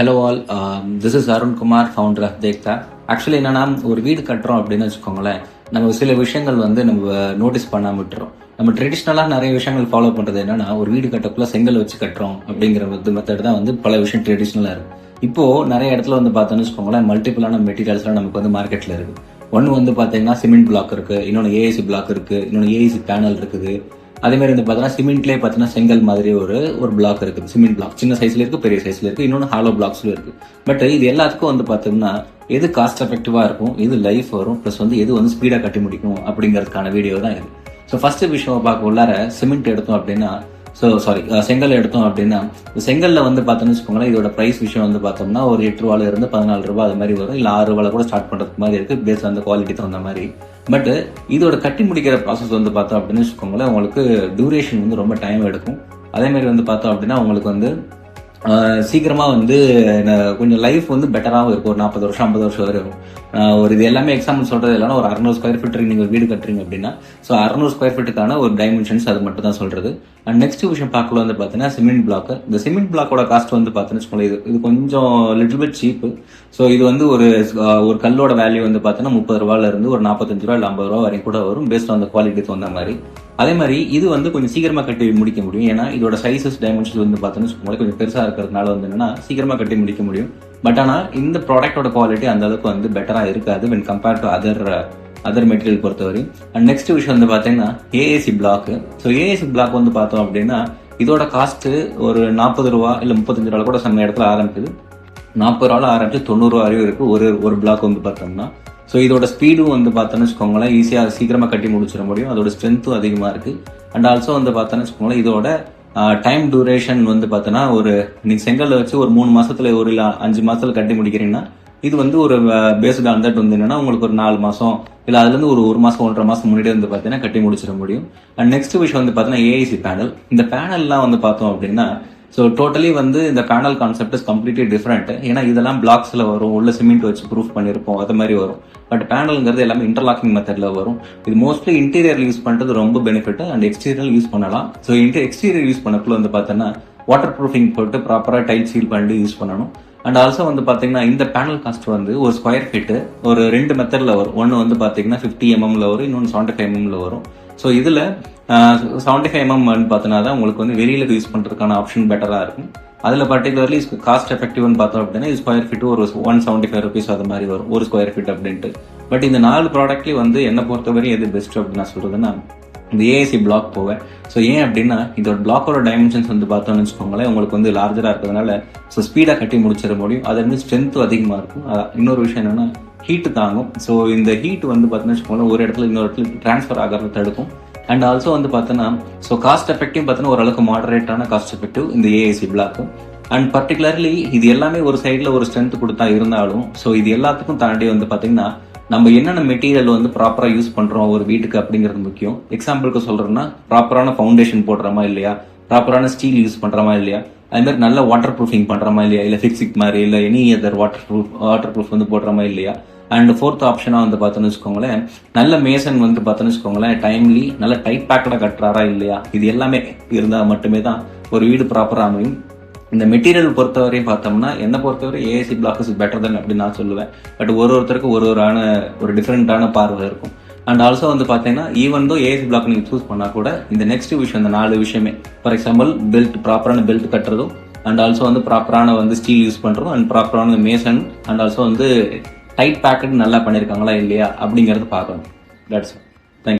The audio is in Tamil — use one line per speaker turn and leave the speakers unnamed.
Hello all, this is Arun Kumar, founder of தேக்தா. ஆக்சுவலி என்னன்னா, ஒரு வீடு கட்டுறோம் அப்படின்னு வச்சுக்கோங்களேன், நம்ம சில விஷயங்கள் வந்து நம்ம நோட்டீஸ் பண்ணாம விட்டுறோம். நம்ம ட்ரெடிஷ்னலாக நிறைய விஷயங்கள் ஃபாலோ பண்ணுறது என்னன்னா, ஒரு வீடு கட்டக்குள்ள செங்கல் வச்சு கட்டுறோம் அப்படிங்கிற மெத்தட் தான் வந்து பல விஷயம் ட்ரெடிஷ்னலாக இருக்கு. இப்போ நிறைய இடத்துல வந்து பார்த்தோன்னு வச்சுக்கோங்களேன், மல்டிபிளான மெட்டீரியல்ஸ்லாம் நமக்கு வந்து மார்க்கெட்டில் இருக்கு. ஒன்று வந்து பார்த்தீங்கன்னா சிமெண்ட் பிளாக் இருக்கு, இன்னொன்று ஏஏசி பிளாக் இருக்கு, இன்னொன்று ஏஏசி பேனல் இருக்குது. அதே மாதிரி வந்து பார்த்தீங்கன்னா சிமெண்ட்லேயே பார்த்தீங்கன்னா செங்கல் மாதிரி ஒரு பிளாக் இருக்குது. சிமெண்ட் பிளாக் சின்ன சைஸ்ல இருக்கு, பெரிய சைஸ்ல இருக்கு, இன்னொன்று ஹாலோ பிளாக்ஸ்ல இருக்கு. பட் இது எல்லாத்துக்கும் வந்து பார்த்தோம்னா எது காஸ்ட் எஃபெக்டிவா இருக்கும், எது லைஃப் வரும், ப்ளஸ் வந்து எது வந்து ஸ்பீடா கட்டி முடிக்கும் அப்படிங்கிறதுக்கான வீடியோ தான் இது. ஸோ ஃபர்ஸ்ட் விஷயம் பார்க்க உள்ளார சிமெண்ட் எடுத்தோம் அப்படின்னா, செங்கல் எடுத்தோம் அப்படின்னா, செங்கல்ல வந்து பார்த்தோம்னு வச்சுக்கோங்களேன், இதோட பிரைஸ் விஷயம் வந்து பார்த்தோம்னா ஒரு 8 ரூபாயில இருந்து 14 ரூபாய் அது மாதிரி வரும், இல்லை 6 ரூபாயில கூட ஸ்டார்ட் பண்றதுக்கு மாதிரி இருக்கு, பேஸ் அந்த குவாலிட்டி தகுந்த மாதிரி. பட் இதோட கட்டி முடிக்கிற ப்ராசஸ் வந்து பார்த்தோம் அப்படின்னு வச்சுக்கோங்களேன், உங்களுக்கு டியூரேஷன் வந்து ரொம்ப டைம் எடுக்கும். அதே மாதிரி வந்து பார்த்தோம் அப்படின்னா உங்களுக்கு வந்து சீக்கிரமா வந்து கொஞ்சம் லைஃப் வந்து பெட்டராகவும் இருக்கும். ஒரு 40 வருஷம் 50 வருஷம் வரும். ஒரு இது எல்லாமே எக்ஸாம்பிள் சொல்றது இல்லைன்னா, ஒரு 600 ஸ்கொயர் ஃபீட் நீங்க வீடு கட்டுறீங்க அப்படின்னா, ஸோ 600 ஸ்கொயர் ஃபீட்டுக்கான ஒரு டைமென்ஷன்ஸ் அது மட்டும் தான் சொல்றது. அண்ட் நெக்ஸ்ட் விஷயம் பார்க்கல வந்து பார்த்தீங்கன்னா சிமெண்ட் பிளாக். இந்த சிமெண்ட் பிளாக்கோட காஸ்ட் வந்து பார்த்தீங்கன்னு வச்சுக்கோங்களேன், இது கொஞ்சம் லிட்டில் பிட் சீப். ஸோ இது வந்து ஒரு கல்லோட வேல்யூ வந்து பார்த்தீங்கன்னா 30 ரூபாயில இருந்து ஒரு 45 ரூபா இல்லை 50 ரூபா வரைக்கும் கூட வரும், பேஸ்ட் ஆன் குவாலிட்டி தகுந்த மாதிரி. அதே மாதிரி இது வந்து கொஞ்சம் சீக்கிரமா கட்டி முடிக்க முடியும். ஏன்னா இதோட சைசஸ் டைமென்ஷன்ஸ் வந்து பார்த்தோன்னு கொஞ்சம் பெருசா இருக்கிறதுனால வந்து என்னன்னா சீக்கிரமா கட்டி முடிக்க முடியும். பட் ஆனா இந்த ப்ராடக்டோட குவாலிட்டி அந்த அளவுக்கு வந்து பெட்டரா இருக்காது when compared to other material பொறுத்தவரை. அண்ட் நெக்ஸ்ட் விஷயம் வந்து பாத்தீங்கன்னா AAC black. So AAC black வந்து பார்த்தோம் அப்படின்னா இதோட காஸ்ட் ஒரு 40 ரூபா இல்லை 35 ரூபா கூட some இடத்துல ஆரம்பிக்குது. 40 ரூபால ஆரம்பிச்சு 90 ரூபா வரையும் இருக்கு ஒரு பிளாக் வந்து பார்த்தோம்னா. ஸோ இதோட ஸ்பீடும் வந்து பார்த்தோன்னு வச்சுக்கோங்களேன், ஈஸியாக சீக்கிரமாக கட்டி முடிச்சிட முடியும். அதோட ஸ்ட்ரென்த்தும் அதிகமாக இருக்கு. அண்ட் ஆல்சோ வந்து பார்த்தோன்னு வச்சுக்கோங்களேன், இதோட டைம் டியூரேஷன் வந்து பார்த்தோன்னா நீங்க செங்கல்ல வச்சு ஒரு 3 மாசத்துல ஒரு 5 மாசத்துல கட்டி முடிக்கிறீங்கன்னா, இது வந்து ஒரு பேஸ்ட் ஆன் தட் வந்து என்னன்னா உங்களுக்கு ஒரு 4 மாசம் இல்ல அதுல இருந்து ஒரு மாசம் 1.5 மாசம் முன்னாடி வந்து பாத்தீங்கன்னா கட்டி முடிச்சிட முடியும். அண்ட் நெக்ஸ்ட் விஷயம் வந்து பாத்தீங்கன்னா ஏஐசி பேனல். இந்த பேனல்லாம் வந்து பார்த்தோம் அப்படின்னா, ஸோ டோட்டலி வந்து இந்த panel concept is completely different. ஏன்னா இதெல்லாம் பிளாக்ஸ்ல வரும், உள்ள சிமெண்ட் வச்சு ப்ரூஃப் பண்ணிருப்போம், அது மாதிரி வரும். பட் பேனல்ங்கிறது எல்லாமே இன்டர்லாக்கிங் மெத்தட்ல வரும். இது மோஸ்ட்லி இன்டீரியர் யூஸ் பண்றது ரொம்ப பெனிஃபிட். அண்ட் எக்ஸ்டீரியர் யூஸ் பண்ணலாம். ஸோ எக்ஸ்டீரியர் யூஸ் பண்ணக்குள்ள வந்து பார்த்தோன்னா வாட்டர் ப்ரூஃபிங் போட்டு ப்ராப்பரா டைல் சீல் பண்ணிட்டு யூஸ் பண்ணணும். அண்ட் ஆல்சோ வந்து பாத்தீங்கன்னா இந்த பேனல் காஸ்ட் வந்து ஒரு ஸ்கொயர் ஃபீட் ஒரு 2 மெத்தட்ல வரும். ஒன்னு வந்து பாத்தீங்கன்னா 50 mm வரும், இன்னொன்று 75 mm வரும். ஸோ இதுல 75 mm பார்த்தோன்னா தான் உங்களுக்கு வந்து வெளியில யூஸ் பண்றதுக்கான ஆப்ஷன் பெட்டரா இருக்கும். அதுல பர்டிகுலர்லி காஸ்ட் எஃபெக்டிவ்னு பார்த்தோம் அப்படின்னா ஸ்கொயர் ஃபீட் ஒரு 175 rupees அது மாதிரி வரும் ஒரு ஸ்கொயர் ஃபீட் அப்படின்ட்டு. பட் இந்த 4 ப்ராடக்ட்லயும் வந்து என்ன பொறுத்தவரை எது பெஸ்ட் அப்படின்னு நான் சொல்றதுன்னா இந்த ஏஏசி பிளாக் போவேன். ஸோ ஏன் அப்படின்னா இதோட பிளாக்கோட டைமென்ஷன்ஸ் வந்து பார்த்தோம்னு வச்சுக்கோங்களேன், உங்களுக்கு வந்து லார்ஜரா இருக்கிறதுனால ஸோ ஸ்பீடா கட்டி முடிச்சிட முடியும். அது வந்து ஸ்ட்ரென்த்தும் அதிகமா இருக்கும். இன்னொரு விஷயம் என்னன்னா ஹீட் தாங்கும். ஸோ இந்த ஹீட் வந்து பார்த்தோம்னு வச்சுக்கோங்களேன் ஒரு இடத்துல இன்னொரு இடத்துல டிரான்ஸ்ஃபர் ஆகிறத தடுக்கும். அண்ட் ஆல்சோ வந்து பார்த்தோன்னா ஸோ காஸ்ட் எஃபெக்டிவ் பார்த்தோன்னா ஓரளவுக்கு மாடரேட்டான காஸ்ட் எஃபெக்டிவ் இந்த ஏஏசி பிளாக். அண்ட் பர்டிகுலர்லி இது எல்லாமே ஒரு சைடில் ஒரு ஸ்ட்ரென்த் கொடுத்தா இருந்தாலும் ஸோ இது எல்லாத்துக்கும் தாண்டி வந்து பார்த்தீங்கன்னா நம்ம என்னென்ன மெட்டீரியல் வந்து ப்ராப்பரா யூஸ் பண்றோம் ஒரு வீட்டுக்கு அப்படிங்கிறது முக்கியம். எக்ஸாம்பிளுக்கு சொல்றேன்னா ப்ராப்பரான ஃபவுண்டேஷன் போடுறோமா இல்லையா, ப்ராப்பரான ஸ்டீல் யூஸ் பண்றோமா இல்லையா, அது மாதிரி நல்ல வாட்டர் ப்ரூஃபிங் பண்றோமா இல்லையா, இல்ல ஃபிக்ஸிக் மாதிரி இல்ல எனி அதர் வாட்டர் ப்ரூஃப் வந்து போடுறோமா இல்லையா. அண்ட் ஃபோர்த் ஆப்ஷனா வந்து பார்த்தோன்னு வச்சுக்கோங்களேன், நல்ல மேசன் வந்து பார்த்தோன்னு வச்சுக்கோங்களேன் டைம்லி நல்ல டைட் பேக்கடா கட்டுறாரா இல்லையா, இது எல்லாமே இருந்தா மட்டுமே தான் ஒரு வீடு ப்ராப்பரா அமையும். இந்த மெட்டீரியல் பொறுத்தவரையும் பார்த்தோம்னா என்ன பொறுத்தவரை ஏஏசி பிளாக் இஸ் பெட்டர் தென் அப்படின்னு நான் சொல்லுவேன். பட் ஒருத்தருக்கும் ஒரு டிஃப்ரெண்டான பார்வை இருக்கும். அண்ட் ஆல்சோ வந்து பார்த்தீங்கன்னா ஈவன் தோ ஏஏசி பிளாக் நீங்க சூஸ் பண்ணா கூட இந்த நெக்ஸ்ட் விஷயம் இந்த 4 விஷயமே, ஃபார் எக்ஸாம்பிள் பெல்ட் ப்ராப்பரான பெல்ட் கட்டுறதும், அண்ட் ஆல்சோ வந்து ப்ராப்பரான வந்து ஸ்டீல் யூஸ் பண்றதும், அண்ட் ப்ராப்பரான மேசன், அண்ட் ஆல்சோ வந்து டைட் பேக்கெட் நல்லா பண்ணிருக்காங்களா இல்லையா அப்படிங்கறது பார்க்கணும். தட்ஸ்